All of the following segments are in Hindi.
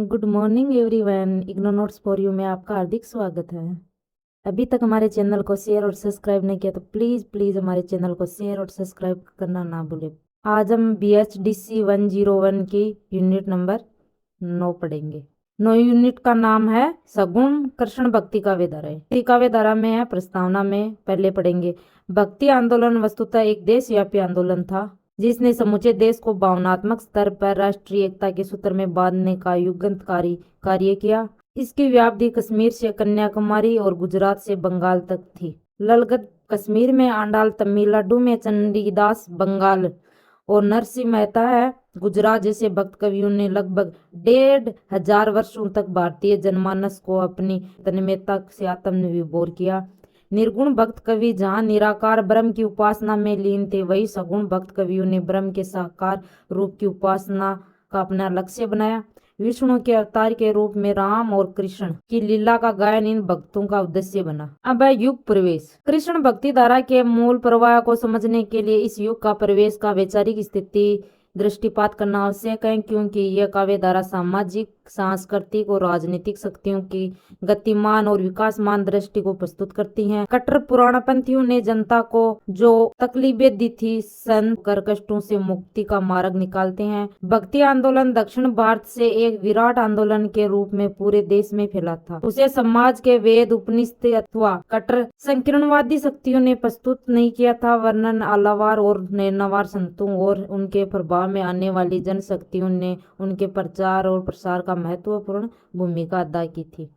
Good morning everyone. IGNOU notes for you में आपका हार्दिक स्वागत है। अभी तक हमारे चैनल को शेयर और सब्सक्राइब नहीं किया तो प्लीज़ प्लीज़ हमारे चैनल को शेयर और सब्सक्राइब करना ना भूलें। आज हम BHDC 101 की यूनिट नंबर 9 पढ़ेंगे। 9 यूनिट का नाम है सगुण कृष्ण भक्ति काव्य धारा। भक्ति काव्य धारा में है प्रस्तावना में पहले पढ़ेंगे। भक्ति आंदोलन वस्तुतः एक देशव्यापी आंदोलन था जिसने समूचे देश को भावनात्मक स्तर पर राष्ट्रीय एकता के सूत्र में बांधने का युगांतकारी कार्य किया। इसकी व्याप्ति कश्मीर से कन्याकुमारी और गुजरात से बंगाल तक थी। ललगत कश्मीर में आंडाल, तमिलनाडु में चंडीदास, बंगाल और नरसिंह मेहता है गुजरात जैसे भक्त कवियों ने लगभग 1500 वर्षों तक भारतीय जनमानस को अपनी तन्मयता से आत्मविभोर किया। निर्गुण भक्त कवि जहाँ निराकार ब्रह्म की उपासना में लीन थे, वही सगुण भक्त कवियों ने ब्रह्म के साकार रूप की उपासना का अपना लक्ष्य बनाया। विष्णु के अवतार के रूप में राम और कृष्ण की लीला का गायन इन भक्तों का उद्देश्य बना। अब है युग प्रवेश। कृष्ण भक्ति धारा के मूल प्रवाह को समझने के लिए इस युग का प्रवेश का वैचारिक स्थिति दृष्टिपात करना आवश्यक है, क्योंकि यह काव्य धारा सामाजिक, सांस्कृतिक और राजनीतिक शक्तियों की गतिमान और विकासमान दृष्टि को प्रस्तुत करती हैं। कट्टर पुराणपंथियों ने जनता को जो तकलीफें दी थी, संत कर कष्टों से मुक्ति का मार्ग निकालते हैं। भक्ति आंदोलन दक्षिण भारत से एक विराट आंदोलन के रूप में पूरे देश में फैला था। उसे समाज के वेद, उपनिषद अथवा कट्टर संकीर्णवादी शक्तियों ने प्रस्तुत नहीं किया था। वर्णन आलावार और नैनावार संतों और उनके प्रभाव में आने वाली जनशक्तियों ने उनके प्रचार और प्रसार का महत्वपूर्ण भूमिका अदा की थी।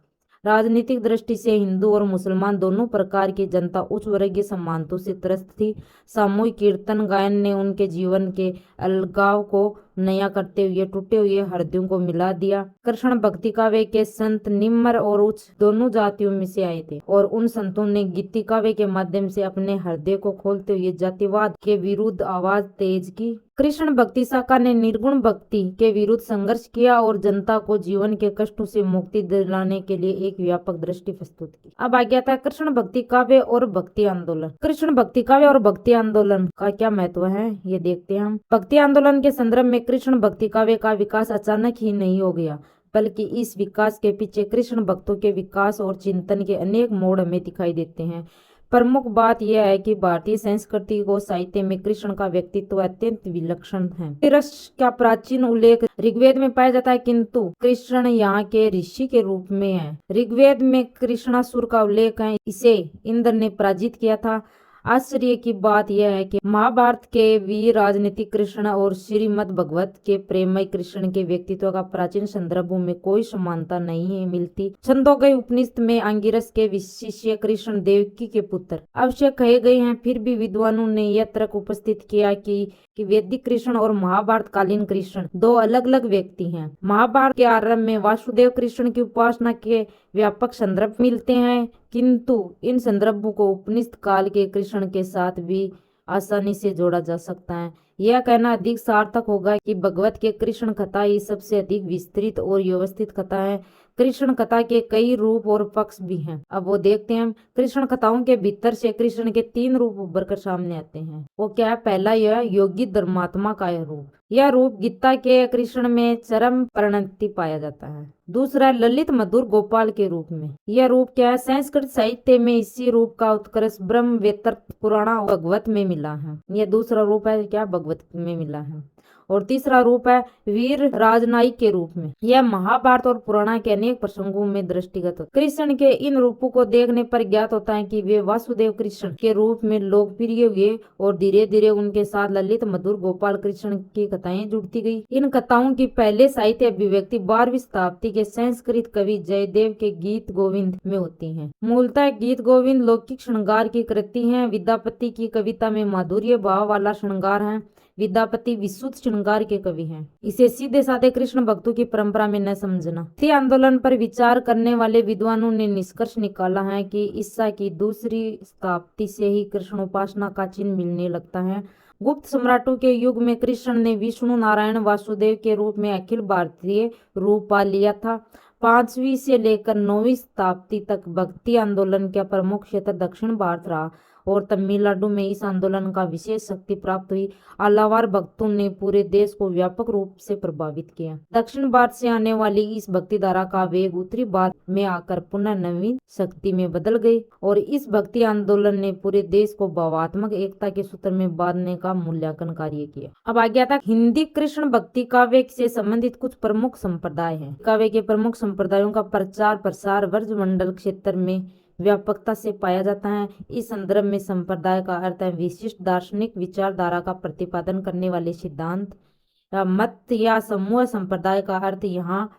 राजनीतिक दृष्टि से हिंदू और मुसलमान दोनों प्रकार की जनता उच्च वर्गीय समानता से त्रस्त थी। सामूहिक कीर्तन गायन ने उनके जीवन के अलगाव को नया करते हुए टूटे हुए हृदयों को मिला दिया। कृष्ण भक्ति काव्य के संत निम्न और उच्च दोनों जातियों में से आए थे और उन संतों ने गीति काव्य के माध्यम से अपने हृदय को खोलते हुए जातिवाद के विरुद्ध आवाज तेज की। कृष्ण भक्ति शाखा ने निर्गुण भक्ति के विरुद्ध संघर्ष किया और जनता को जीवन के कष्टों से मुक्ति दिलाने के लिए एक व्यापक दृष्टि प्रस्तुत की। अब आ गया था कृष्ण भक्ति काव्य और भक्ति आंदोलन। कृष्ण भक्ति काव्य और भक्ति आंदोलन का क्या महत्व है, ये देखते हैं हम। भक्ति आंदोलन के संदर्भ में कृष्ण भक्ति काव्य का विकास अचानक ही नहीं हो गया, बल्कि इस विकास के पीछे कृष्ण भक्तों के विकास और चिंतन के अनेक मोड़ हमें दिखाई देते हैं। प्रमुख बात यह है कि भारतीय संस्कृति और साहित्य में कृष्ण का व्यक्तित्व अत्यंत विलक्षण है। रस का प्राचीन उल्लेख ऋग्वेद में पाया जाता है, किंतु कृष्ण यहाँ के ऋषि के रूप में है। ऋग्वेद में कृष्णासुर का उल्लेख है, इसे इंद्र ने पराजित किया था। आश्चर्य की बात यह है कि महाभारत के वीर राजनीतिक कृष्ण और श्रीमद् भगवत के प्रेममय कृष्ण के व्यक्तित्व का प्राचीन संदर्भों में कोई समानता नहीं है मिलती। छंदोग्य उपनिषद में अंगिरस के शिष्य कृष्ण देवकी के पुत्र अवश्य कहे गए हैं, फिर भी विद्वानों ने यह तर्क उपस्थित किया कि वैदिक कृष्ण और महाभारत कालीन कृष्ण दो अलग अलग व्यक्ति हैं। महाभारत के आरंभ में वासुदेव कृष्ण की उपासना के व्यापक संदर्भ मिलते हैं, किंतु इन संदर्भों को उपनिषद काल के कृष्ण के साथ भी आसानी से जोड़ा जा सकता है। यह कहना अधिक सार्थक होगा कि भगवत के कृष्ण कथा ही सबसे अधिक विस्तृत और व्यवस्थित कथा है। कृष्ण कथा के कई रूप और पक्ष भी हैं। अब वो देखते हैं। कृष्ण कथाओं के भीतर से कृष्ण के 3 रूप उभर कर सामने आते हैं। वो क्या है? पहला यह योगी धर्मात्मा का यह रूप। यह रूप गीता के कृष्ण में चरम परिणति पाया जाता है। दूसरा ललित मधुर गोपाल के रूप में। यह रूप क्या है? संस्कृत साहित्य में इसी रूप का उत्कर्ष ब्रह्म वेतर्थ पुराण भगवत में मिला है। यह दूसरा रूप है, क्या भगवत में मिला है। और तीसरा रूप है वीर राजनायिक के रूप में। यह महाभारत और पुराण के अनेक प्रसंगों में दृष्टिगत होता है। कृष्ण के इन रूपों को देखने पर ज्ञात होता है कि वे वासुदेव कृष्ण के रूप में लोकप्रिय हुए और धीरे धीरे उनके साथ ललित मधुर गोपाल कृष्ण की कथाएं जुड़ती गई। इन कथाओं की पहले साहित्य अभिव्यक्ति 12वीं शताब्दी के संस्कृत कवि जयदेव के गीत गोविंद में होती है। मूलतः गीत गोविंद लौकिक श्रृंगार की कृति है। विद्यापति की कविता में माधुर्य भाव वाला श्रृंगार है। विद्यापति विशुद्ध श्रृंगार के कवि हैं। इसे सीधे साधे कृष्ण भक्तों की परंपरा में न समझना। भक्ति आंदोलन पर विचार करने वाले विद्वानों ने निष्कर्ष निकाला है कि ईसा की 2री शताब्दी से ही कृष्ण उपासना का चिन्ह मिलने लगता है। गुप्त सम्राटों के युग में कृष्ण ने विष्णु नारायण वासुदेव के रूप में अखिल भारतीय रूप पा लिया था। 5वीं से लेकर 9वीं शताब्दी तक भक्ति आंदोलन का प्रमुख क्षेत्र दक्षिण भारत रहा और तमिलनाडु में इस आंदोलन का विशेष शक्ति प्राप्त हुई। आलावार भक्तों ने पूरे देश को व्यापक रूप से प्रभावित किया। दक्षिण भारत से आने वाली इस भक्ति धारा का वेग उत्तरी भारत में आकर पुनः नवीन शक्ति में बदल गई और इस भक्ति आंदोलन ने पूरे देश को भावात्मक एकता के सूत्र में बांधने का मूल्यांकन कार्य किया। अब आ गया था हिंदी कृष्ण भक्ति काव्य से संबंधित कुछ प्रमुख संप्रदाय हैं। काव्य के प्रमुख संप्रदायों का प्रचार प्रसार ब्रजमंडल क्षेत्र में व्यापकता से पाया जाता है। इस संदर्भ में संप्रदाय का अर्थ है विशिष्ट दार्शनिक विचारधारा का प्रतिपादन करने वाले सिद्धांत मत या समूह। संप्रदाय का अर्थ यहाँ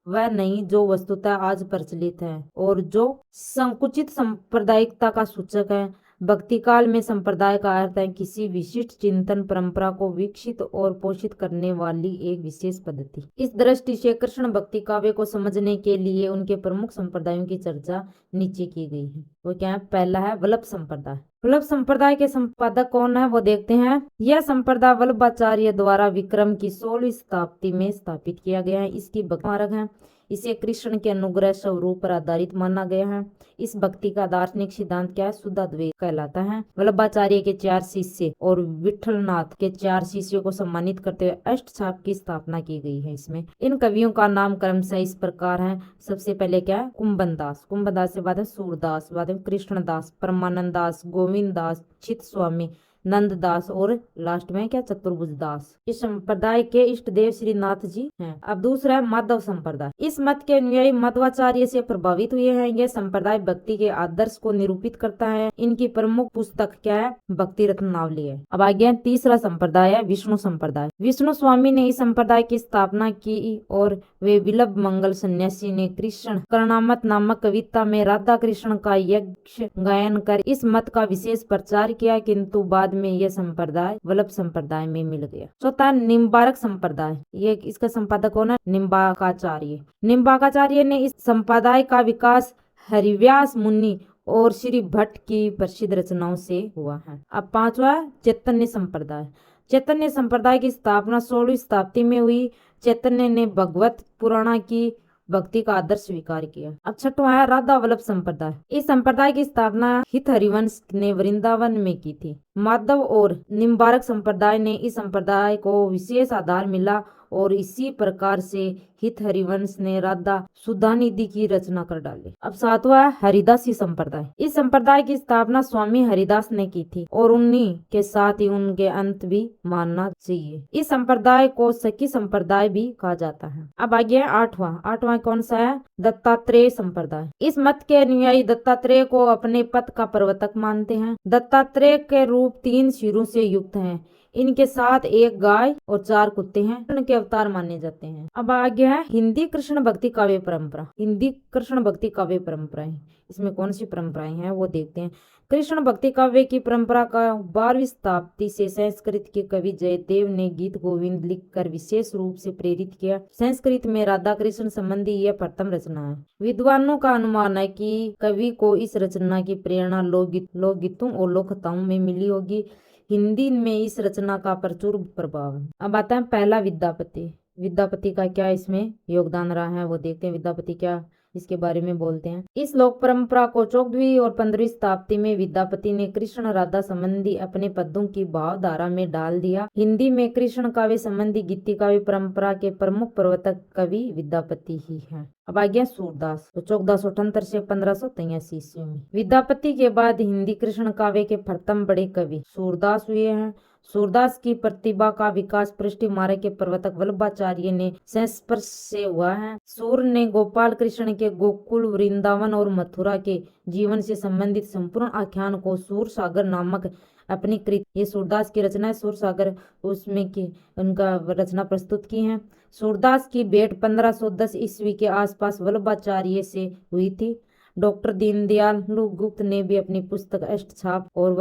वह नहीं जो वस्तुतः आज प्रचलित है और जो संकुचित सांप्रदायिकता का सूचक है। भक्ति काल में संप्रदाय का अर्थ है किसी विशिष्ट चिंतन परंपरा को विकसित और पोषित करने वाली एक विशेष पद्धति। इस दृष्टि से कृष्ण भक्ति काव्य को समझने के लिए उनके प्रमुख संप्रदायों की चर्चा नीचे की गई है। वो क्या है? पहला है वल्लभ संप्रदाय। वल्लभ संप्रदाय के संपादक कौन है वो देखते हैं। यह संप्रदाय वल्लभाचार्य द्वारा विक्रम की 16वीं शताब्दी में स्थापित किया गया है। इसकी भक्ति मार्ग है। इसे कृष्ण के अनुग्रह स्वरूप पर आधारित माना गया है। इस भक्ति का दार्शनिक सिद्धांत क्या है? शुद्धाद्वैत कहलाता है। वल्लभाचार्य के 4 शिष्य और विठलनाथ के 4 शिष्यों को सम्मानित करते हुए अष्टछाप की स्थापना की गई है। इसमें इन कवियों का नाम क्रमशः इस प्रकार है। सबसे पहले क्या है? कुंभनदास। कुंभनदास से बाद में सूरदास, बाद में कृष्णदास, परमानंद दास, गोविंद दास, चित स्वामी, नंददास और लास्ट में क्या? चतुर्भुज दास। इस संप्रदाय के इष्ट देव श्री नाथ जी हैं। अब दूसरा है माधव संप्रदाय। इस मत के अनुयायी माधवाचार्य से प्रभावित हुए हैं। यह संप्रदाय भक्ति के आदर्श को निरूपित करता है। इनकी प्रमुख पुस्तक क्या है? भक्ति रत्नावली है। अब आगे तीसरा संप्रदाय है विष्णु संप्रदाय। विष्णु स्वामी ने इस संप्रदाय की स्थापना की और वे विल्लभ मंगल सन्यासी ने कृष्ण कर्णामत नामक कविता में राधा कृष्ण का यज्ञ गायन कर इस मत का विशेष प्रचार किया, किंतु बाद में यह संप्रदाय वल्लभ संप्रदाय में मिल गया। चौथा निम्बारक संप्रदाय। ये इसका संपादक कौन है? निम्बार्काचार्य। निम्बार्काचार्य ने इस संप्रदाय का विकास हरिव्यास मुनि और श्री भट्ट की प्रसिद्ध रचनाओं से हुआ है। अब पांचवा चैतन्य संप्रदाय। चैतन्य संप्रदाय की स्थापना 16वीं शताब्दी में हुई। चैतन्य ने भगवत पुराण की भक्ति का आदर्श स्वीकार किया। अब छठवां है राधा वल्लभ संप्रदाय। इस संप्रदाय की स्थापना हित हरिवंश ने वृंदावन में की थी। माधव और निम्बारक संप्रदाय ने इस संप्रदाय को विशेष आधार मिला और इसी प्रकार से हित हरिवंश ने राधा सुधानिधि की रचना कर डाली। अब सातवां है हरिदासी संप्रदाय। इस संप्रदाय की स्थापना स्वामी हरिदास ने की थी और उन्हीं के साथ ही उनके अंत भी मानना चाहिए। इस संप्रदाय को सखी संप्रदाय भी कहा जाता है। अब आगे है आठवां कौन सा है? दत्तात्रेय संप्रदाय। इस मत के अनुयायी दत्तात्रेय को अपने पथ का प्रवर्तक मानते हैं। दत्तात्रेय के रूप 3 सिरों से युक्त हैं। इनके साथ एक गाय और 4 कुत्ते हैं। कृष्ण के अवतार माने जाते हैं। अब आगे है हिंदी कृष्ण भक्ति काव्य परंपरा। हिंदी कृष्ण भक्ति काव्य परंपराएं, इसमें कौन सी परंपराएं हैं वो देखते हैं। कृष्ण भक्ति काव्य की परंपरा का 12वीं शताब्दी से संस्कृत के कवि जयदेव ने गीत गोविंद लिखकर विशेष रूप से प्रेरित किया। संस्कृत में राधा कृष्ण संबंधी यह प्रथम रचना है। विद्वानों का अनुमान है कि कवि को इस रचना की प्रेरणा लोकगीतों और लोककथाओं में मिली होगी। हिंदी में इस रचना का प्रचुर प्रभाव है। अब आता है पहला विद्यापति। विद्यापति का क्या इसमें योगदान रहा है वो देखते हैं। विद्यापति क्या इसके बारे में बोलते हैं। इस लोक परंपरा को 14वीं और 15वीं शताब्दी में विद्यापति ने कृष्ण राधा संबंधी अपने पद्यों की भावधारा में डाल दिया। हिंदी में कृष्ण काव्य संबंधी गीति काव्य परंपरा के प्रमुख प्रवर्तक कवि विद्यापति ही हैं। अब आ गया सूरदास। तो 1478 से 1583 ईस्वी में विद्यापति के बाद हिंदी कृष्ण काव्य के प्रथम बड़े कवि सूरदास हुए हैं। सूरदास की प्रतिभा का विकास पृष्ठ मार्ग के प्रवर्तक वल्लभाचार्य ने संस्पर्श से हुआ है। सूर ने गोपाल कृष्ण के गोकुल वृंदावन और मथुरा के जीवन से संबंधित संपूर्ण आख्यान को सूर सागर नामक अपनी कृति, ये सूरदास की रचना है सूर सागर, उसमें की उनका रचना प्रस्तुत की है। सूरदास की भेंट 1510 ईस्वी के आसपास वल्लभाचार्य से हुई थी। डॉक्टर दीनदयाल गुप्त ने भी अपनी पुस्तक अष्टछाप और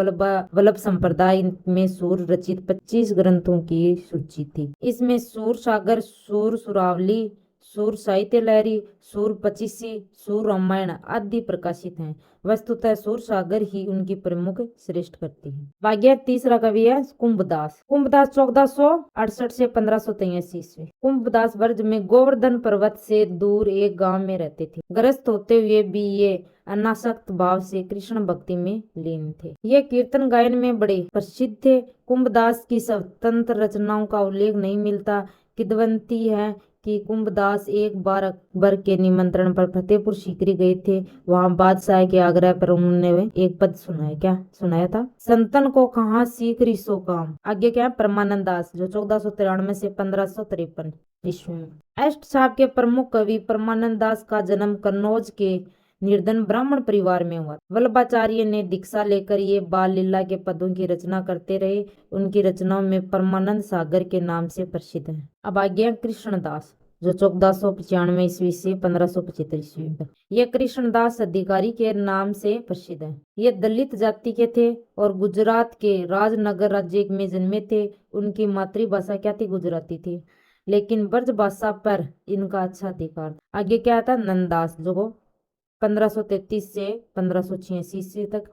वल्लभ संप्रदाय में सूर रचित 25 ग्रंथों की सूची थी। इसमें सूर सागर, सूर सुरावली, सूर साहित्य लहरी, सूर पचीसी, सूर रामायण आदि प्रकाशित हैं। वस्तुतः सूर सागर ही उनकी प्रमुख श्रेष्ठ करती है। भाग्य तीसरा कवि है कुंभदास। कुंभदास 1468 से 1583 ईस्वी। कुंभदास ब्रज में गोवर्धन पर्वत से दूर एक गांव में रहते थे। ग्रस्त होते हुए भी ये अनासक्त भाव से कृष्ण भक्ति में लीन थे। ये कीर्तन गायन में बड़े प्रसिद्ध थे। कुंभदास की स्वतंत्र रचनाओं का उल्लेख नहीं मिलता। किंवदंती है कि कुंभदास एक बार अकबर के निमंत्रण पर फतेहपुर सीकरी गए थे। वहां बादशाह के आग्रह पर उन्होंने एक पद सुनाया। क्या सुनाया था? संतन को कहाँ सीकरी सो काम। आगे क्या है? परमानंद दास, जो 1493 से 1553 ईस्वी में। अष्ट छाप के प्रमुख कवि परमानंद दास का जन्म कन्नौज के निर्धन ब्राह्मण परिवार में हुआ। वल्लभाचार्य ने दीक्षा लेकर ये बाल लीला के पदों की रचना करते रहे। उनकी रचनाओं में परमानंद सागर के नाम से प्रसिद्ध है। अब आ गया कृष्णदास, जो 1495 ईस्वी से 1575 ईस्वी तक। ये कृष्णदास अधिकारी के नाम से प्रसिद्ध है। ये दलित जाति के थे और गुजरात के राजनगर राज्य में जन्मे थे। उनकी मातृभाषा क्या थी? गुजराती थी, लेकिन ब्रज भाषा पर इनका अच्छा अधिकार। आगे क्या था? नंददास, जो 1533 से 1586 ईस्वी तक।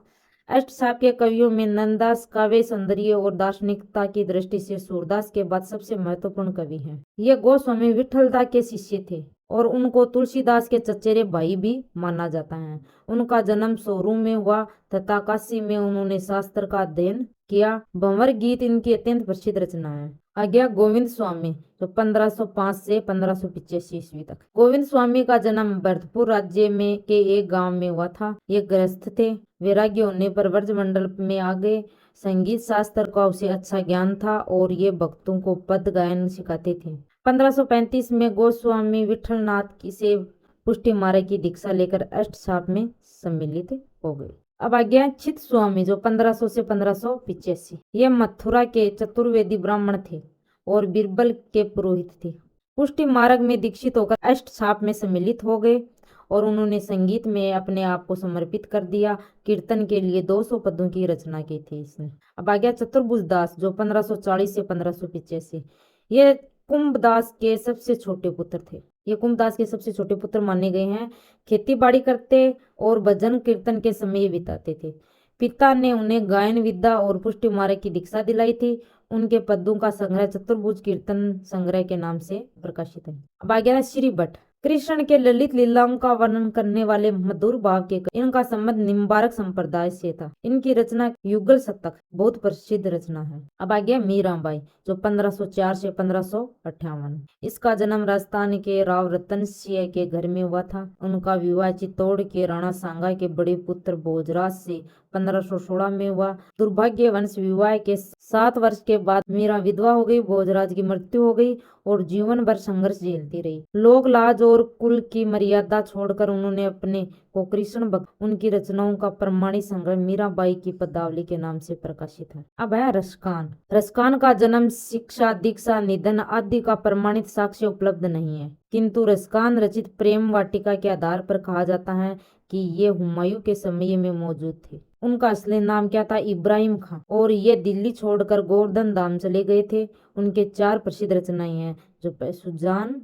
अष्टछाप के कवियों में नंददास काव्य सौंदर्य और दार्शनिकता की दृष्टि से सूरदास के बाद सबसे महत्वपूर्ण कवि हैं। ये गोस्वामी विठलदास के शिष्य थे और उनको तुलसीदास के चचेरे भाई भी माना जाता है। उनका जन्म सोरू में हुआ तथा काशी में उन्होंने शास्त्र का अध्ययन किया। भंवर गीत इनकी अत्यंत प्रसिद्ध रचना है। आ गया गोविंद स्वामी, जो 1505 से 1585 ईस्वी तक। गोविंद स्वामी का जन्म भरतपुर राज्य में के एक गांव में हुआ था। ये गृहस्थ थे। वैराग्य होने पर ब्रजमंडल में आ गए। संगीत शास्त्र का उसे अच्छा ज्ञान था और ये भक्तों को पद गायन सिखाते थे। 1535 में गोस्वामी विठलनाथ की से पुष्टि मार्ग की दीक्षा लेकर अष्टछाप में सम्मिलित हो गए। अब आ गया चित स्वामी, जो 1500 से 1585। ये मथुरा के चतुर्वेदी ब्राह्मण थे और बीरबल के पुरोहित थे। पुष्टि मार्ग में दीक्षित होकर अष्टछाप में सम्मिलित हो गए और उन्होंने संगीत में अपने आप को समर्पित कर दिया। कीर्तन के लिए 200 पदों की रचना की थी इसने। अब आ गया चतुर्भुज दास, जो 1540 से 1585। ये कुंभदास के सबसे छोटे पुत्र थे। ये कुंभदास के सबसे छोटे पुत्र माने गए हैं। खेती बाड़ी करते और भजन कीर्तन के समय बिताते थे। पिता ने उन्हें गायन विद्या और पुष्टि मार्ग की दीक्षा दिलाई थी। उनके पद्यों का संग्रह चतुर्भुज कीर्तन संग्रह के नाम से प्रकाशित है। अब आ गया श्री भट्ट। कृष्ण के ललित लीलाओं का वर्णन करने वाले मधुर भाव के इनका संबंध निम्बारक संप्रदाय से था। इनकी रचना युगल शतक बहुत प्रसिद्ध रचना है। अब आ गया मीराबाई, जो 1504 से 1558। इसका जन्म राजस्थान के राव रतन सिंह के घर में हुआ था। उनका विवाह चित्तौड़ के राणा सांगा के बड़े पुत्र भोजराज से 1516 में हुआ। दुर्भाग्यवश विवाह के 7 वर्ष के बाद मीरा विधवा हो गई। भोजराज की मृत्यु हो गई और जीवन भर संघर्ष झेलती रही। लोग लाज और कुल की मर्यादा छोड़कर उन्होंने अपने को कृष्ण भक्त। उनकी रचनाओं का प्रमाणित संग्रह मीराबाई की पदावली के नाम से प्रकाशित है। अब है रसकान। रसकान का जन्म, शिक्षा, दीक्षा, निधन आदि का प्रमाणित साक्ष्य उपलब्ध नहीं है, किंतु रसकान रचित प्रेम वाटिका के आधार पर कहा जाता है कि ये हुमायूं के समय में मौजूद थे। उनका असली नाम क्या था? इब्राहिम खां। और ये दिल्ली छोड़कर गोवर्धन धाम चले गए थे। उनके 4 प्रसिद्ध रचनाएं हैं, जो सुजान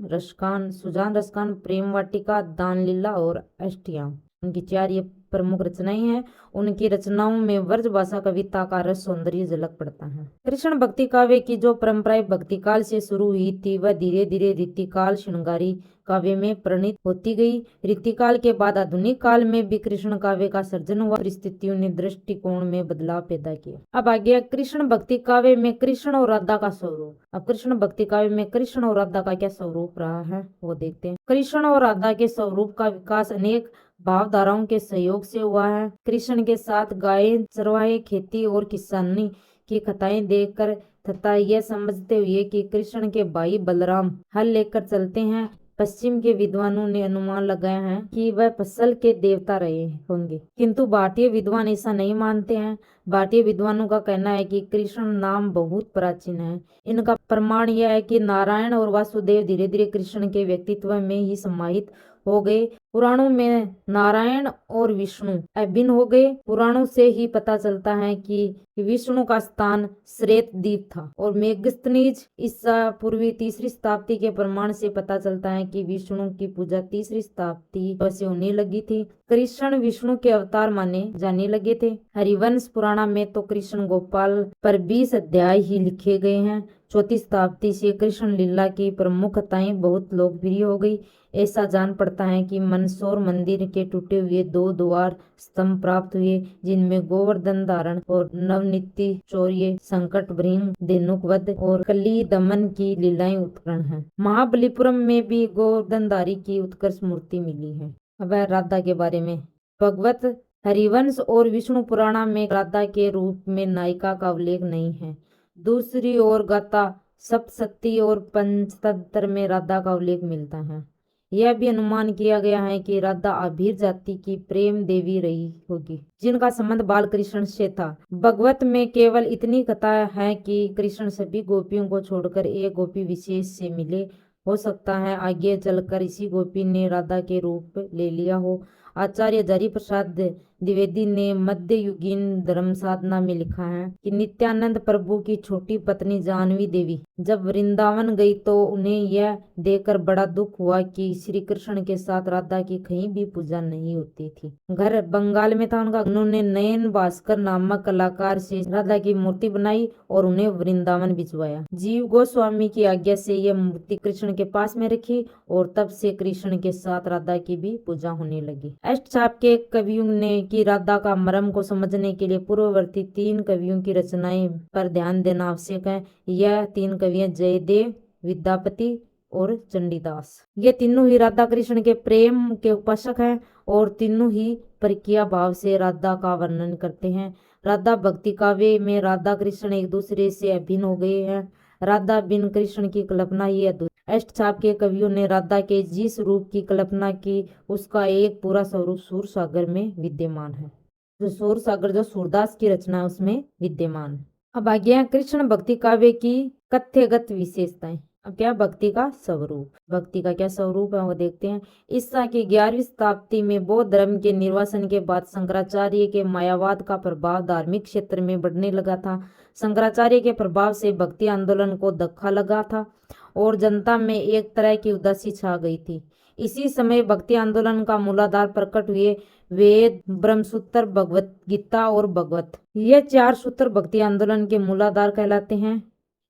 रसकान, प्रेम वाटिका, दान लीला और अष्टयाम। उनकी 4 ये प्रमुख रचनाएं हैं। उनकी रचनाओं में व्रज भाषा कविता का रस सौंदर्य झलक पड़ता है। कृष्ण भक्ति काव्य की जो परंपरा भक्ति काल से शुरू हुई थी, वह धीरे धीरे रीतिकाल श्रृंगारी काव्य में परिणित होती गई। रीतिकाल के बाद आधुनिक काल में भी कृष्ण काव्य का सर्जन हुआ। परिस्थितियों ने दृष्टिकोण में बदलाव पैदा किया। अब आ गया कृष्ण भक्ति काव्य में कृष्ण और राधा का स्वरूप। अब कृष्ण भक्ति काव्य में कृष्ण और राधा का क्या स्वरूप रहा है वो देखते हैं। कृष्ण और राधा के स्वरूप का विकास अनेक भावधाराओं के सहयोग से हुआ है। कृष्ण के साथ गाय चरवाहे, खेती और किसानी की कथाएं देखकर तथा यह समझते हुए कि कृष्ण के भाई बलराम हल लेकर चलते हैं, पश्चिम के विद्वानों ने अनुमान लगाया है कि वह फसल के देवता रहे होंगे, किंतु भारतीय विद्वान ऐसा नहीं मानते हैं। भारतीय विद्वानों का कहना है कि कृष्ण नाम बहुत प्राचीन है। इनका प्रमाण यह है कि नारायण और वासुदेव धीरे धीरे कृष्ण के व्यक्तित्व में ही समाहित हो गए। पुराणों में नारायण और विष्णु अभिन्न हो गए। पुराणों से ही पता चलता है कि विष्णु का स्थान श्वेत द्वीप था और मेगस्थनीज ईसा पूर्वी 3री शताब्दी के प्रमाण से पता चलता है कि विष्णु की पूजा 3री शताब्दी से होने लगी थी। कृष्ण विष्णु के अवतार माने जाने लगे थे। हरिवंश पुराण में तो कृष्ण गोपाल पर 20 अध्याय ही लिखे गए हैं। 4वीं शताब्दी से कृष्ण लीला की प्रमुख कथाएं बहुत लोकप्रिय हो गई। ऐसा जान पड़ता है कि मंदसौर मंदिर के टूटे हुए 2 द्वार स्तंभ प्राप्त हुए, जिनमें गोवर्धन धारण और नवनीति चौर्य, संकट भृंग, धेनुक वध और कली दमन की लीलाएं उत्कीर्ण हैं। महाबलीपुरम में भी गोवर्धनधारी की उत्कृष्ट मूर्ति मिली है। अब राधा के बारे में भगवत हरिवंश और विष्णु पुराण में राधा के रूप में नायिका का उल्लेख नहीं है। दूसरी ओर गाथा सप्तशती और पंचतंत्र में राधा का उल्लेख मिलता है। यह भी अनुमान किया गया है कि राधा आभीर जाति की प्रेम देवी रही होगी, जिनका संबंध बाल कृष्ण से था। भगवत में केवल इतनी कथा है कि कृष्ण सभी गोपियों को छोड़कर एक गोपी विशेष से मिले। हो सकता है आगे चलकर इसी गोपी ने राधा के रूप ले लिया हो। आचार्य हजारी प्रसाद द्विवेदी ने मध्ययुगीन धर्म साधना में लिखा है कि नित्यानंद प्रभु की छोटी पत्नी जानवी देवी जब वृंदावन गई तो उन्हें यह देखकर बड़ा दुख हुआ कि श्री कृष्ण के साथ राधा की कहीं भी पूजा नहीं होती थी। घर बंगाल में था उनका। उन्होंने नयन भास्कर नामक कलाकार से राधा की मूर्ति बनाई और उन्हें वृंदावन भिजवाया। जीव गोस्वामी की आज्ञा से यह मूर्ति कृष्ण के पास में रखी और तब से कृष्ण के साथ राधा की भी पूजा होने लगी। अष्टचाप के कवियों ने कि राधा का मर्म को समझने के लिए पूर्ववर्ती 3 कवियों की रचनाएं पर ध्यान देना आवश्यक है। यह 3 कवियां जयदेव, विद्यापति और चंडीदास। ये तीनों ही राधा कृष्ण के प्रेम के उपासक हैं और तीनों ही परकीय भाव से राधा का वर्णन करते हैं। राधा भक्ति काव्य में राधा कृष्ण एक दूसरे से अभिन्न हो गए हैं। राधा बिन कृष्ण की कल्पना ये अधूरी। अष्टचाप के कवियों ने राधा के जिस रूप की कल्पना की उसका एक पूरा स्वरूप सूर सागर में विद्यमान है। जो सूर सागर जो सूरदास की रचना है उसमें विद्यमान है। अब आ गया कृष्ण भक्ति काव्य की कथ्यगत विशेषताएं। अब क्या भक्ति का स्वरूप, भक्ति का क्या स्वरूप है वो देखते हैं। ईसा की 11वीं शताब्दी में बौद्ध धर्म के निर्वासन के बाद शंकराचार्य के मायावाद का प्रभाव धार्मिक क्षेत्र में बढ़ने लगा था। शंकराचार्य के प्रभाव से भक्ति आंदोलन को धक्का लगा था और जनता में एक तरह की उदासी छा गई थी। इसी समय भक्ति आंदोलन का मूलाधार प्रकट हुए वेद, ब्रह्मसूत्र, भगवत गीता और भगवत। ये 4 सूत्र भक्ति आंदोलन के मूलाधार कहलाते हैं।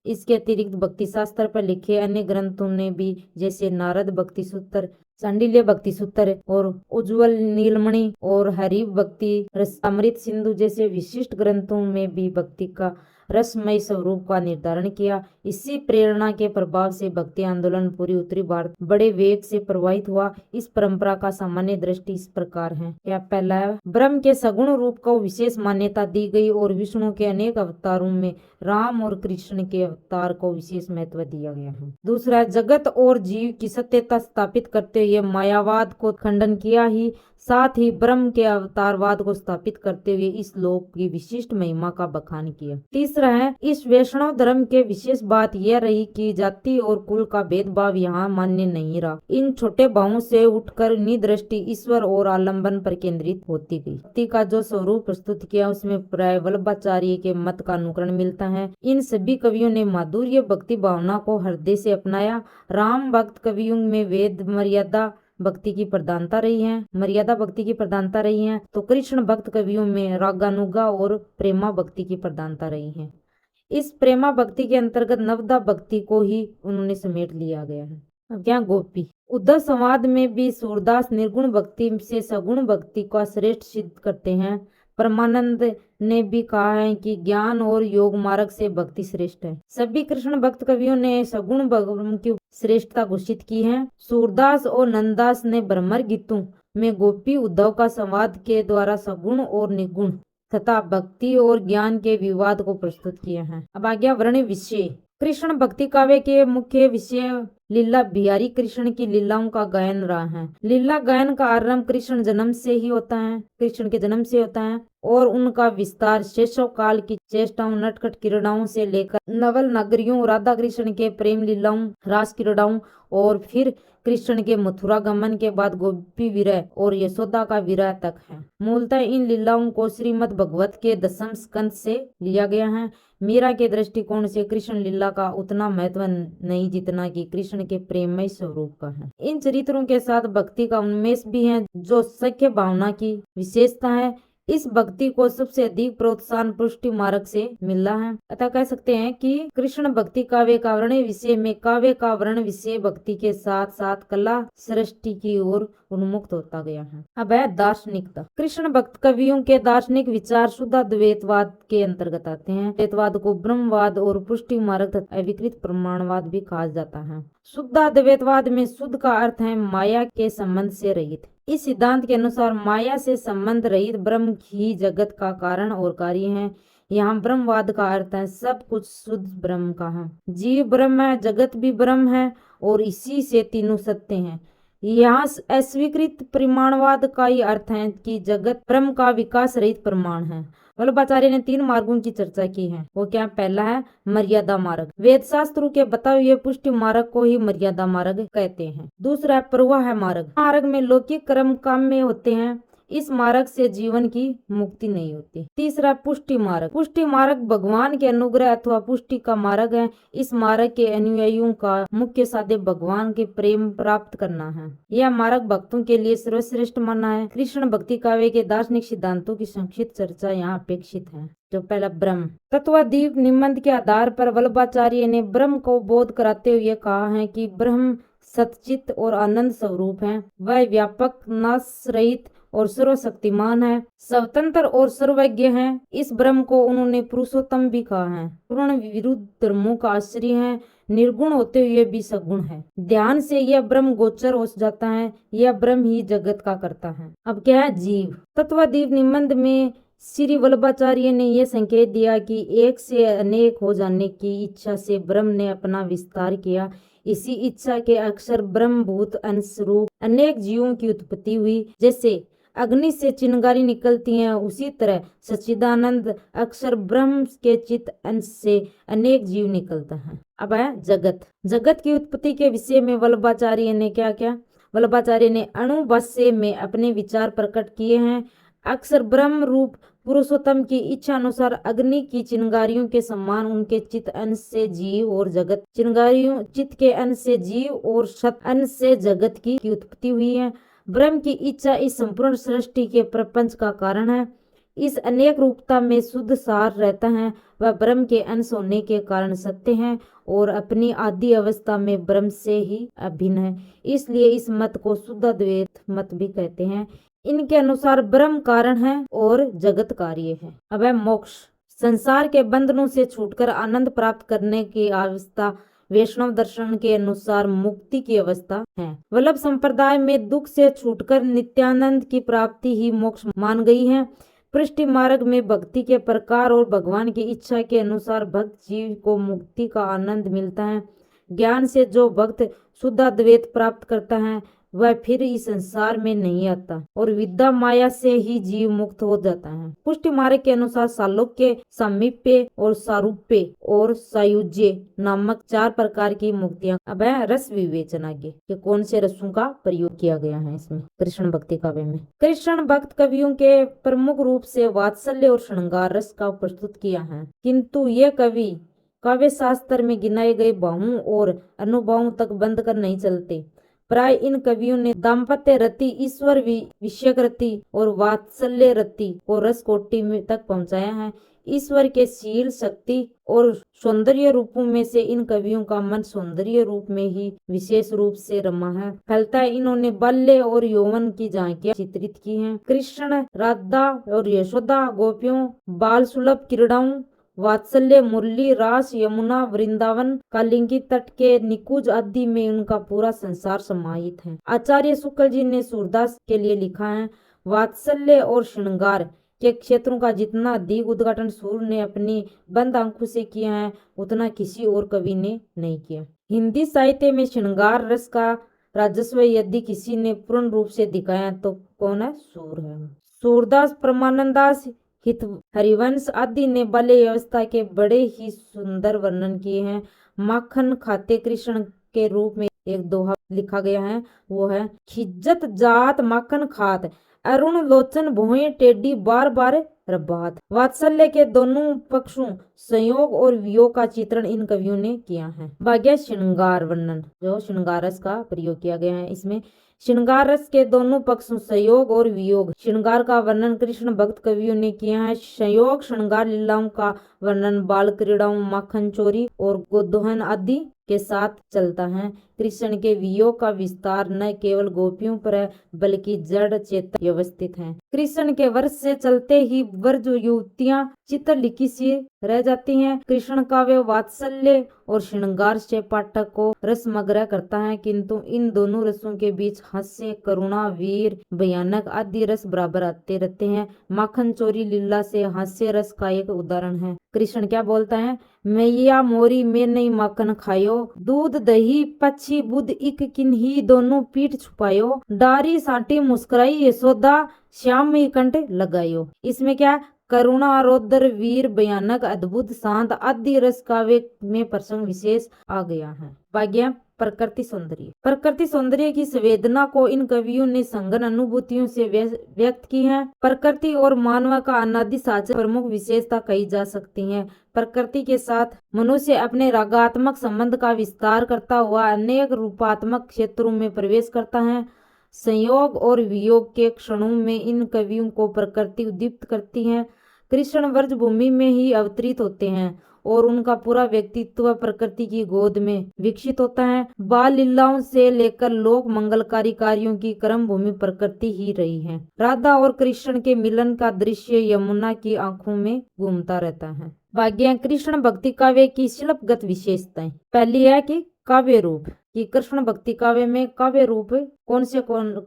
इसके अतिरिक्त भक्ति शास्त्र पर लिखे अन्य ग्रंथों ने भी, जैसे नारद भक्ति सूत्र, चांडिल्य भक्ति सूत्र और उज्ज्वल नीलमणि और हरि भक्ति रसामृत सिंधु जैसे विशिष्ट ग्रंथों में भी भक्ति का रसमय स्वरूप का निर्धारण किया। इसी प्रेरणा के प्रभाव से भक्ति आंदोलन पूरी उत्तरी भारत बड़े वेग से प्रवाहित हुआ। इस परंपरा का सामान्य दृष्टि इस प्रकार है। क्या पहला है, ब्रह्म के सगुण रूप को विशेष मान्यता दी गई और विष्णु के अनेक अवतारों में राम और कृष्ण के अवतार को विशेष महत्व दिया गया है। दूसरा, जगत और जीव की सत्यता स्थापित करते हुए मायावाद को खंडन किया ही साथ ही ब्रह्म के अवतारवाद को स्थापित करते हुए इस लोक की विशिष्ट महिमा का बखान किया। तीसरा है, इस वैष्णव धर्म के विशेष बात यह रही कि जाति और कुल का भेदभाव यहाँ मान्य नहीं रहा। इन छोटे भावों से उठकर निदृष्टि ईश्वर और आलम्बन पर केंद्रित होती गई। भक्ति का जो स्वरूप प्रस्तुत किया उसमें प्राय वल्लभाचार्य के मत का अनुकरण मिलता है। इन सभी कवियों ने माधुर्य भक्ति भावना को हृदय से अपनाया। राम भक्त कवियों में वेद मर्यादा भक्ति की प्रधानता रही है, मर्यादा भक्ति की प्रधानता रही है, तो कृष्ण भक्त कवियों में रागानुगा और प्रेमा भक्ति की प्रधानता रही है। इस प्रेमा भक्ति के अंतर्गत नवदा भक्ति को ही उन्होंने समेट लिया गया है। अब क्या गोपी, उद्धव संवाद में भी सूरदास निर्गुण भक्ति से सगुण भक्ति का श्रेष्ठ सिद्ध करते हैं। परमानंद ने भी कहा है कि ज्ञान और योग मार्ग से भक्ति श्रेष्ठ है। सभी कृष्ण भक्त कवियों ने सगुण भक्ति की श्रेष्ठता घोषित की है। सूरदास और नंददास ने भ्रमर गीतों में गोपी उद्धव का संवाद के द्वारा सगुण और निगुण तथा भक्ति और ज्ञान के विवाद को प्रस्तुत किया है। अब आ गया वर्ण विषय। कृष्ण भक्ति काव्य के मुख्य विषय लीला बिहारी कृष्ण की लीलाओं का गायन रहा है। लीला गायन का आरंभ कृष्ण जन्म से ही होता है, कृष्ण के जन्म से होता है और उनका विस्तार शैशव काल की चेष्टाओं, नटखट क्रीड़ाओं से लेकर नवल नगरियों, राधा कृष्ण के प्रेम लीलाओं, रास क्रीड़ाओं और फिर कृष्ण के मथुरा गमन के बाद गोपी विरह और यशोदा का विरह तक है। मूलतः इन लीलाओं को श्रीमद् भगवत के 10वें स्कंद से लिया गया है। मीरा के दृष्टिकोण से कृष्ण लीला का उतना महत्व नहीं जितना कि कृष्ण के प्रेममय स्वरूप का है। इन चरित्रों के साथ भक्ति का उन्मेष भी है जो सख्य भावना की विशेषता है। इस भक्ति को सबसे अधिक प्रोत्साहन पुष्टि मार्ग से मिला है। अतः कह सकते हैं कि कृष्ण भक्ति काव्य का वर्ण विषय में काव्य का वर्ण विषय भक्ति के साथ साथ कला सृष्टि की ओर उन्मुक्त होता गया है। अब है दार्शनिकता। कृष्ण भक्त कवियों के दार्शनिक विचार शुद्ध द्वैतवाद के अंतर्गत आते हैं। द्वैतवाद को ब्रह्मवाद और पुष्टि मार्ग तथा अविकृत प्रमाणवाद भी कहा जाता है। शुद्ध द्वैतवाद में शुद्ध का अर्थ है माया के संबंध से रहित। इस सिद्धांत के अनुसार माया से संबंध रहित ब्रह्म ही जगत का कारण और कार्य है। यहाँ ब्रह्मवाद का अर्थ है सब कुछ शुद्ध ब्रह्म का है। जीव ब्रह्म है, जगत भी ब्रह्म है और इसी से तीनों सत्य हैं। यहाँ अस्वीकृत प्रमाणवाद का ही अर्थ है कि जगत ब्रह्म का विकास रहित प्रमाण है। वल्लभाचार्य ने 3 मार्गों की चर्चा की है। वो क्या? पहला है मर्यादा मार्ग। वेद शास्त्रों के बताए हुए पुष्टि मार्ग को ही मर्यादा मार्ग कहते हैं। दूसरा है प्रवाह मार्ग। मार्ग में लौकिक कर्म काम में होते हैं, इस मार्ग से जीवन की मुक्ति नहीं होती। तीसरा पुष्टि मार्ग। पुष्टि मार्ग भगवान के अनुग्रह अथवा पुष्टि का मार्ग है। इस मार्ग के अनुयायियों का मुख्य साध्य भगवान के प्रेम प्राप्त करना है। यह मार्ग भक्तों के लिए सर्वश्रेष्ठ माना है। कृष्ण भक्ति काव्य के दार्शनिक सिद्धांतों की संक्षिप्त चर्चा यहाँ अपेक्षित है। जो पहला ब्रह्म तत्वदीप निबंध के आधार पर वल्लभाचार्य ने ब्रह्म को बोध कराते हुए कहा है कि ब्रह्म सच्चित और आनंद स्वरूप है। वह व्यापक, नाश रहित और सर्वशक्तिमान है, स्वतंत्र और सर्वज्ञ है। इस ब्रह्म को उन्होंने पुरुषोत्तम भी कहा है। पूर्ण विरुद्ध धर्मों का आश्रय है, निर्गुण होते हुए भी सगुण है। ध्यान से यह ब्रह्म गोचर हो जाता है। यह ब्रह्म ही जगत का करता है। अब क्या है जीव? तत्वदीप निबंध में श्री वल्लभाचार्य ने यह संकेत दिया कि एक से अनेक हो जाने की इच्छा से ब्रह्म ने अपना विस्तार किया। इसी इच्छा के अक्षर ब्रह्मभूत अंश रूप अनेक जीवों की उत्पत्ति हुई। जैसे अग्नि से चिंगारी निकलती है, उसी तरह सच्चिदानंद अक्षर ब्रह्म के चित अंश से अनेक जीव निकलता है। अब है जगत। जगत की उत्पत्ति के विषय में वल्लभाचार्य ने क्या क्या? वल्लभाचार्य ने अणुभाष्य में अपने विचार प्रकट किए हैं। अक्षर ब्रह्म रूप पुरुषोत्तम की इच्छा अनुसार अग्नि की चिंगारियों के समान उनके चित अंश से जीव और जगत, चिंगारियों चित के अंश से जीव और सत अंश से जगत की उत्पत्ति हुई है। ब्रह्म की इच्छा इस संपूर्ण सृष्टि के प्रपंच का कारण है। इस अनेक रूपता में शुद्ध सार रहता है। वह ब्रह्म के अंश होने के कारण सत्य है और अपनी आदि अवस्था में ब्रह्म से ही अभिन्न है। इसलिए इस मत को शुद्ध द्वैत मत भी कहते हैं। इनके अनुसार ब्रह्म कारण है और जगत कार्य है। अब है मोक्ष। संसार के बंधनों से छूटकर आनंद प्राप्त करने की अवस्था वैष्णव दर्शन के अनुसार मुक्ति की अवस्था है। वल्लभ संप्रदाय में दुख से छूटकर नित्यानंद की प्राप्ति ही मोक्ष मान गई है। पुष्टि मार्ग में भक्ति के प्रकार और भगवान की इच्छा के अनुसार भक्त जीव को मुक्ति का आनंद मिलता है। ज्ञान से जो भक्त शुद्ध अद्वैत प्राप्त करता है वह फिर इस संसार में नहीं आता और विद्या माया से ही जीव मुक्त हो जाता है। पुष्टि मार्ग के अनुसार सालोक्य, सामीप्य और सारूप्य और सायुज्य नामक 4 प्रकार की मुक्तियां। अब है रस विवेचन आगे कि कौन से रसों का प्रयोग किया गया है इसमें कृष्ण भक्ति काव्य में। कृष्ण भक्त कवियों के प्रमुख रूप से वात्सल्य और श्रृंगार रस का प्रस्तुत किया है, किंतु ये कवि काव्य शास्त्र में गिनाए गए भावों और अनुभवों तक बंद कर नहीं चलते। प्राय इन कवियों ने दाम्पत्य रति, ईश्वर विषयक रति और वात्सल्य रति को रस कोटि में तक पहुंचाया है। ईश्वर के शील, शक्ति और सौंदर्य रूपों में से इन कवियों का मन सौंदर्य रूप में ही विशेष रूप से रमा है। फलतः इन्होंने बाल्य और यौवन की झांकियां चित्रित की हैं। कृष्ण, राधा और यशोदा, गोपियों, बाल सुलभ क्रीड़ाओं, वात्सल्य, मुरली, रास, यमुना, वृंदावन, कालिंदी तट के निकुंज आदि में उनका पूरा संसार समाहित है। आचार्य शुक्ल जी ने सूरदास के लिए लिखा है, वात्सल्य और श्रृंगार के क्षेत्रों का जितना अधिक उद्घाटन सूर्य ने अपनी बंद आंखों से किया है उतना किसी और कवि ने नहीं किया। हिंदी साहित्य में श्रृंगार रस का राजस्व यदि किसी ने पूर्ण रूप से दिखाया तो कौन है? सूर्य है। सूरदास, परमानंदास, हित हरिवंश आदि ने बाल्य व्यवस्था के बड़े ही सुंदर वर्णन किए हैं। माखन खाते कृष्ण के रूप में एक दोहा लिखा गया है, वो है खिज्जत जात माखन खात, अरुण लोचन भुएं टेढ़ी बार बार रबात। वात्सल्य के दोनों पक्षों संयोग और वियोग का चित्रण इन कवियों ने किया है। भाग्य श्रृंगार वर्णन, जो श्रृंगार रस का प्रयोग किया गया है, इसमें श्रृंगार रस के दोनों पक्षों संयोग और वियोग श्रृंगार का वर्णन कृष्ण भक्त कवियों ने किया है। संयोग श्रृंगार लीलाओं का वर्णन बाल क्रीड़ाओं, माखन चोरी और गोदोहन आदि के साथ चलता है। कृष्ण के वियोग का विस्तार न केवल गोपियों पर है बल्कि जड़ चेतन व्यवस्थित है। कृष्ण के वर्ष से चलते ही वर्ज युवतियां चित्र लिखी सी रह जाती हैं। कृष्ण काव्य वात्सल्य और श्रृंगार से पाठक को रसमग्न करता है, किंतु इन दोनों रसों के बीच हास्य, करुणा, वीर, भयानक आदि रस बराबर आते रहते हैं। माखन चोरी लीला से हास्य रस का एक उदाहरण है। कृष्ण क्या बोलता है? मैया मोरी में नहीं माखन खायो, दूध दही पक्षी बुध इक किन्ही दोनों पीठ छुपायो, डारी साटी मुस्कुराई यशोदा श्याम में कंठ लगायो। इसमें क्या करुणा, रौद्र, वीर, भयानक, अद्भुत, शांत आदि रस काव्य में प्रसंग विशेष आ गया है। भाग्य प्रकृति सौंदर्य, प्रकृति सौंदर्य की संवेदना को इन कवियों ने संगन अनुभूतियों से व्यक्त की है। प्रकृति और मानव का अनादि साझा प्रमुख विशेषता कही जा सकती है। प्रकृति के साथ मनुष्य अपने रागात्मक संबंध का विस्तार करता हुआ अनेक रूपात्मक क्षेत्रों में प्रवेश करता है। संयोग और वियोग के क्षणों में इन कवियों को प्रकृति उद्दीप्त करती है। कृष्ण व्रज भूमि में ही अवतरित होते हैं और उनका पूरा व्यक्तित्व प्रकृति की गोद में विकसित होता है। बाल लीलाओं से लेकर लोक मंगलकारी कार्यों की कर्म भूमि प्रकृति ही रही है। राधा और कृष्ण के मिलन का दृश्य यमुना की आंखों में घूमता रहता है। भाग्य कृष्ण भक्ति काव्य की शिल्पगत विशेषताएं। पहली है कि काव्य रूप, कि कृष्ण भक्ति काव्य में काव्य रूप कौन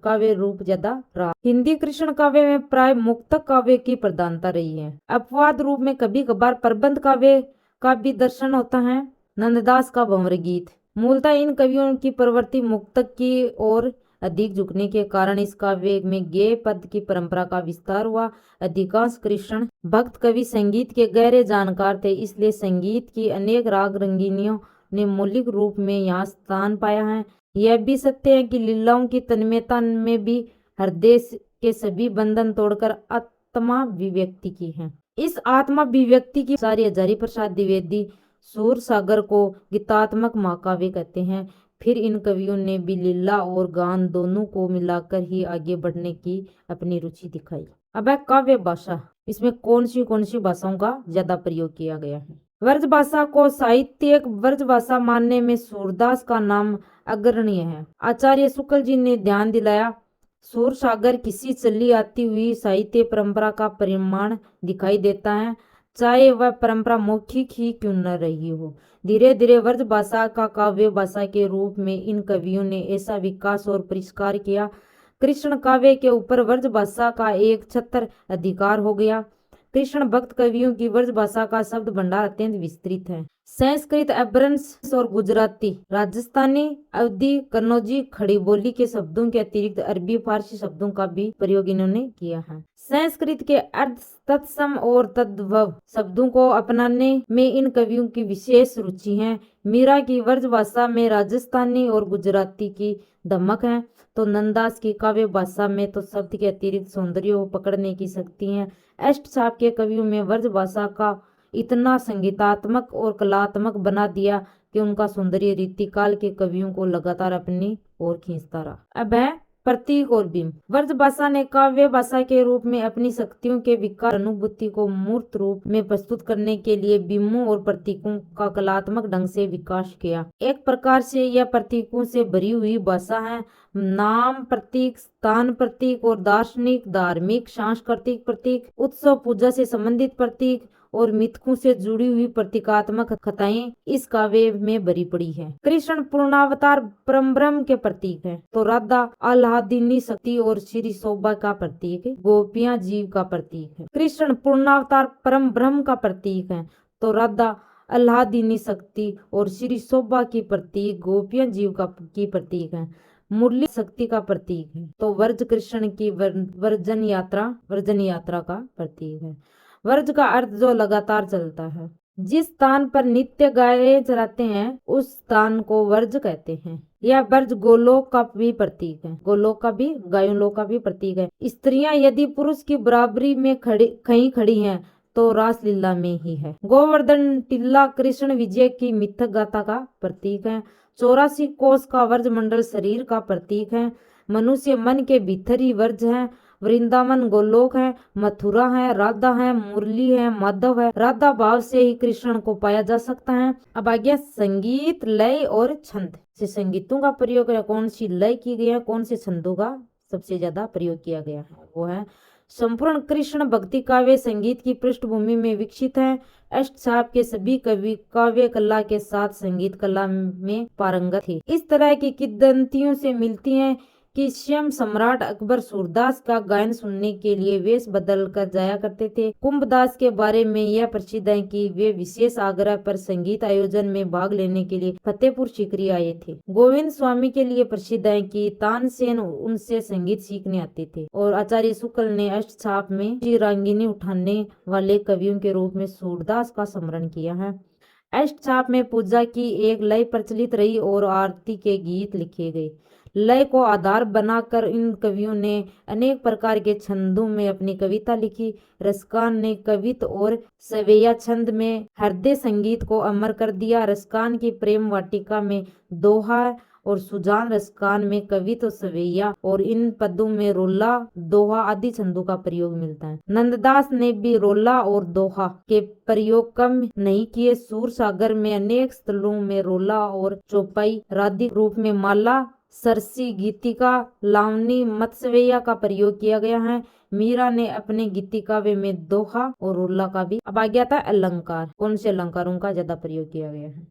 काव्य रूप ज्यादा रहा? हिंदी कृष्ण काव्य में प्राय मुक्तक काव्य की प्रधानता रही है। अपवाद रूप में कभी कभार प्रबंध काव्य का भी दर्शन होता है। नंददास का भंवर गीत, मूलतः इन कवियों की प्रवृत्ति मुक्तक की ओर अधिक झुकने के कारण इस काव्य में गेय पद की परंपरा का विस्तार हुआ। अधिकांश कृष्ण भक्त कवि संगीत के गहरे जानकार थे, इसलिए संगीत की अनेक राग रंगीनियों ने मौलिक रूप में यहाँ स्थान पाया है। यह भी सत्य है कि लीलाओं की तन्मयता में भी हृदय के सभी बंधन तोड़कर आत्मा अभिव्यक्ति की है। इस आत्मा अभिव्यक्ति की सारी हजारी प्रसाद द्विवेदी सूर सागर को गीतात्मक महाकाव्य कहते हैं। फिर इन कवियों ने भी लीला और गान दोनों को मिलाकर ही आगे बढ़ने की अपनी रुचि दिखाई। अब है काव्य भाषा, इसमें कौन सी भाषाओं का ज्यादा प्रयोग किया गया है? व्रज भाषा को साहित्यिक व्रज भाषा मानने में सूरदास का नाम अग्रणीय है। आचार्य शुक्ल जी ने ध्यान दिलाया, सूर सागर किसी चली आती हुई साहित्य परंपरा का परिमाण दिखाई देता है, चाहे वह परंपरा मौखिक ही क्यों न रही हो। धीरे धीरे व्रज भाषा का काव्य भाषा के रूप में इन कवियों ने ऐसा विकास और परिष्कार किया। कृष्ण काव्य के ऊपर व्रज भाषा का एक छत्र अधिकार हो गया। कृष्ण भक्त कवियों की व्रज भाषा का शब्द भंडार अत्यंत विस्तृत है। संस्कृत, अपभ्रंश और गुजराती, राजस्थानी, अवधी, कन्नौजी, खड़ी बोली के शब्दों के अतिरिक्त अरबी फारसी शब्दों का भी प्रयोग इन्होंने किया है। संस्कृत के अर्थ, तत्सम और तद्भव शब्दों को अपनाने में इन कवियों की विशेष रुचि है। मीरा की व्रज भाषा में राजस्थानी और गुजराती की दमक है, तो नंददास की काव्य भाषा में तो शब्द के अतिरिक्त सौंदर्य को पकड़ने की शक्ति है। अष्ट छाप के कवियों में व्रज भाषा का इतना संगीतात्मक और कलात्मक बना दिया कि उनका सौंदर्य रीतिकाल के कवियों को लगातार अपनी ओर खींचता रहा। अब है प्रतीक और बिंब। व्रज भाषा ने काव्य भाषा के रूप में अपनी शक्तियों के विकास अनुभूति को मूर्त रूप में प्रस्तुत करने के लिए बिंबों और प्रतीकों का कलात्मक ढंग से विकास किया। एक प्रकार से यह प्रतीकों से भरी हुई भाषा है। नाम प्रतीक, स्थान प्रतीक और दार्शनिक, धार्मिक, सांस्कृतिक प्रतीक, उत्सव पूजा से संबंधित प्रतीक और मिथकों से जुड़ी हुई प्रतीकात्मक कथाएं इस काव्य में भरी पड़ी है। कृष्ण पूर्णावतार परम ब्रह्म के प्रतीक है, तो राधा आह्लादिनी शक्ति और श्री शोभा का प्रतीक है, गोपियां जीव का प्रतीक है। कृष्ण पूर्णावतार परम ब्रह्म का प्रतीक है, तो राधा आह्लादिनी शक्ति और श्री शोभा की प्रतीक, गोपियां जीव की प्रतीक है, मुरली शक्ति का प्रतीक है, तो व्रज कृष्ण की व्रजन यात्रा का प्रतीक है। व्रज का अर्थ जो लगातार चलता है। जिस स्थान पर नित्य गायें चराते हैं उस स्थान को व्रज कहते हैं। यह व्रज गोलोक का भी प्रतीक है, गोलोक का भी, गायोलोक का भी प्रतीक है। स्त्रियां यदि पुरुष की बराबरी में कहीं खड़ी हैं तो रासलीला में ही है। गोवर्धन टीला कृष्ण विजय की मिथक गाथा का प्रतीक है। 84 कोष का व्रज मंडल शरीर का प्रतीक है। मनुष्य मन के भीतर ही व्रज है। वृंदावन गोलोक है, मथुरा है, राधा है, मुरली है, माधव है। राधा भाव से ही कृष्ण को पाया जा सकता है। अब आ गया संगीत, लय और छंद से संगीतों का प्रयोग है, कौन सी लय की गई है, कौन से छंदों का सबसे ज्यादा प्रयोग किया गया है, वो है संपूर्ण कृष्ण भक्ति काव्य संगीत की पृष्ठभूमि में विकसित है। अष्टचाप के सभी कवि काव्य कला के साथ संगीत कला में पारंगत थे। इस तरह की किंवदंतियों से मिलती हैं कि स्वयं सम्राट अकबर सूरदास का गायन सुनने के लिए वेश बदल कर जाया करते थे। कुंभदास के बारे में यह प्रसिद्ध है कि वे विशेष आग्रह पर संगीत आयोजन में भाग लेने के लिए फतेहपुर सीकरी आए थे। गोविंद स्वामी के लिए प्रसिद्ध है कि तानसेन उनसे संगीत सीखने आते थे और आचार्य शुक्ल ने अष्टचाप में रागिनी उठाने वाले कवियों के रूप में सूरदास का स्मरण किया है। अष्टचाप में पूजा की एक लय प्रचलित रही और आरती के गीत लिखे गए। लय को आधार बनाकर इन कवियों ने अनेक प्रकार के छंदों में अपनी कविता लिखी। रसकान ने कवित और सवैया छंद में हृदय संगीत को अमर कर दिया। रसकान की प्रेम वाटिका में दोहा और सुजान रसकान में कवित और सवैया और इन पदों में रोला, दोहा आदि छंदों का प्रयोग मिलता है। नंददास ने भी रोला और दोहा के प्रयोग कम नहीं किए। सूर सागर में अनेक स्थलों में रोला और चौपाई, राधिक रूप में माला, सरसी, गीतिका, लावनी, मत्स्यवेया का प्रयोग किया गया है। मीरा ने अपने गीतिकाव्य में दोहा और रोला का भी। अब आ गया था अलंकार, कौन से अलंकारों का ज्यादा प्रयोग किया गया है।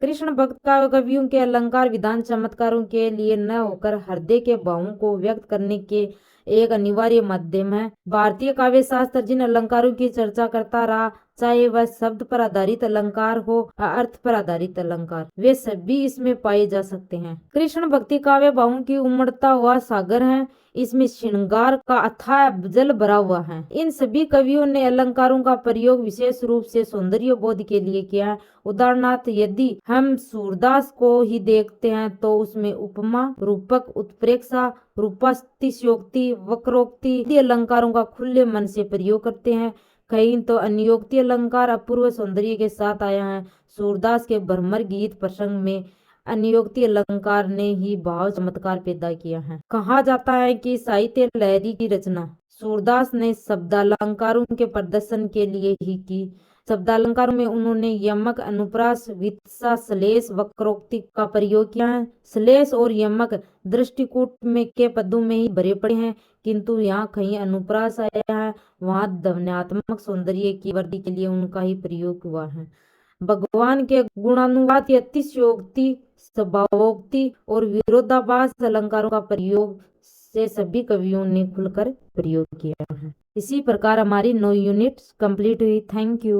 कृष्ण भक्त कवियों के अलंकार विधान चमत्कारों के लिए न होकर हृदय के भावों को व्यक्त करने के एक अनिवार्य माध्यम है। भारतीय काव्य शास्त्र जिन अलंकारों की चर्चा करता रहा, चाहे वह शब्द पर आधारित अलंकार हो या अर्थ पर आधारित अलंकार, वे सभी इसमें पाए जा सकते हैं। कृष्ण भक्ति काव्य भावों की उमड़ता हुआ सागर है। इसमें श्रृंगार का अथाह जल भरा हुआ है। इन सभी कवियों ने अलंकारों का प्रयोग विशेष रूप से सौंदर्य बोध के लिए किया है। उदाहरणार्थ यदि हम सूरदास को ही देखते हैं तो उसमें उपमा, रूपक, उत्प्रेक्षा, रूपातिशयोक्ति, वक्रोक्ति आदि अलंकारों का खुले मन से प्रयोग करते हैं। कहीं तो अन्योक्ति अलंकार अपूर्व सौंदर्य के साथ आया है। सूरदास के भ्रमर गीत प्रसंग में अन्योक्ति अलंकार ने ही भाव चमत्कार पैदा किया है। कहा जाता है कि साहित्य लहरी की रचना सूरदास ने शब्दालंकारों के प्रदर्शन के लिए ही की। शब्दालंकारों में उन्होंने यमक, अनुप्रास, वित्सा, श्लेष, वक्रोक्ति का प्रयोग किया है। श्लेष और यमक दृष्टिकूट में के पदों में ही भरे पड़े हैं, किंतु यहाँ कहीं अनुप्रास आया है, वहाँ ध्वन्यात्मक सौंदर्य की वृद्धि के लिए उनका ही प्रयोग हुआ है। भगवान के गुणानुवाद की अतिशयोक्ति, स्वभावोक्ति और विरोधाभास अलंकारों का प्रयोग से सभी कवियों ने खुलकर प्रयोग किया है। इसी प्रकार हमारी 9 यूनिट्स कंप्लीट हुई। Thank you.